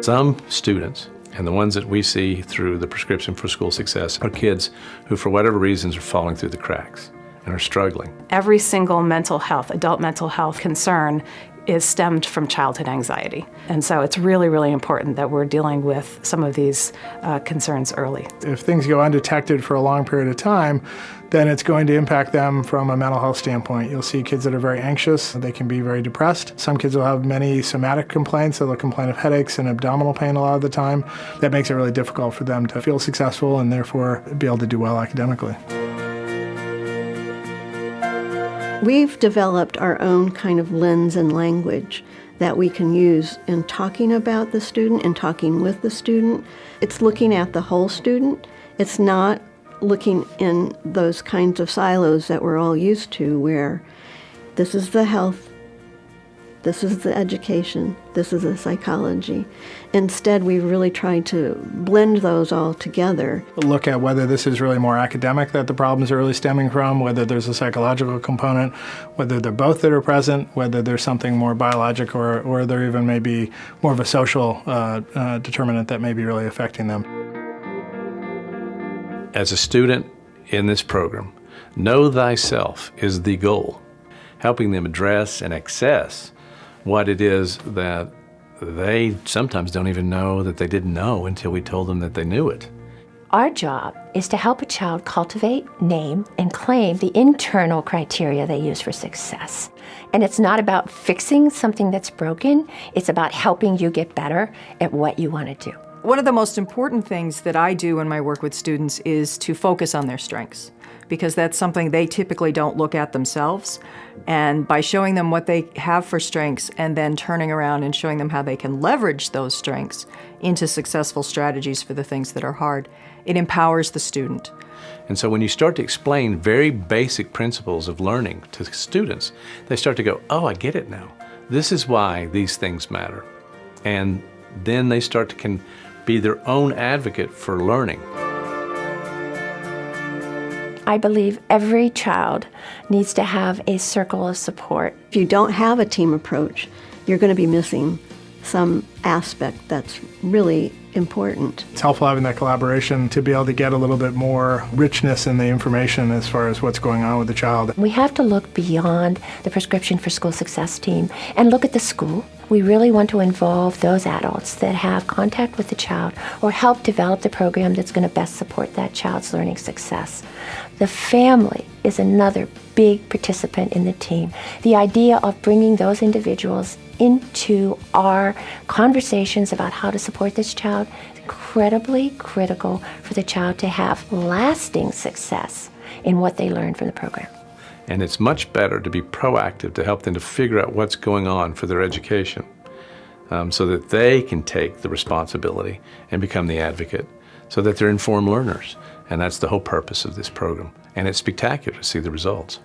Some students, and the ones that we see through the Prescription for School Success, are kids who, for whatever reasons, are falling through the cracks and are struggling. Every single mental health, adult mental health concern is stemmed from childhood anxiety. And so it's really, really important that we're dealing with some of these concerns early. If things go undetected for a long period of time, then it's going to impact them from a mental health standpoint. You'll see kids that are very anxious. They can be very depressed. Some kids will have many somatic complaints, so they'll complain of headaches and abdominal pain a lot of the time. That makes it really difficult for them to feel successful and therefore be able to do well academically. We've developed our own kind of lens and language that we can use in talking about the student and talking with the student. It's looking at the whole student. It's not looking in those kinds of silos that we're all used to, where this is the health, this is the education, this is the psychology. Instead, we really tried to blend those all together. Look at whether this is really more academic that the problems are really stemming from, whether there's a psychological component, whether they're both that are present, whether there's something more biologic or there even may be more of a social determinant that may be really affecting them. As a student in this program, know thyself is the goal, helping them address and access what it is that they sometimes don't even know that they didn't know until we told them that they knew it. Our job is to help a child cultivate, name, and claim the internal criteria they use for success. And it's not about fixing something that's broken, it's about helping you get better at what you want to do. One of the most important things that I do in my work with students is to focus on their strengths, because that's something they typically don't look at themselves. And by showing them what they have for strengths and then turning around and showing them how they can leverage those strengths into successful strategies for the things that are hard, it empowers the student. And so when you start to explain very basic principles of learning to students, they start to go, oh, I get it now. This is why these things matter. And then they start to be their own advocate for learning. I believe every child needs to have a circle of support. If you don't have a team approach, you're going to be missing some aspect that's really important. It's helpful having that collaboration to be able to get a little bit more richness in the information as far as what's going on with the child. We have to look beyond the Prescription for School Success team and look at the school. We really want to involve those adults that have contact with the child or help develop the program that's going to best support that child's learning success. The family is another big participant in the team. The idea of bringing those individuals into our conversations about how to support this child is incredibly critical for the child to have lasting success in what they learn from the program. And it's much better to be proactive to help them to figure out what's going on for their education so that they can take the responsibility and become the advocate so that they're informed learners. And that's the whole purpose of this program. And it's spectacular to see the results.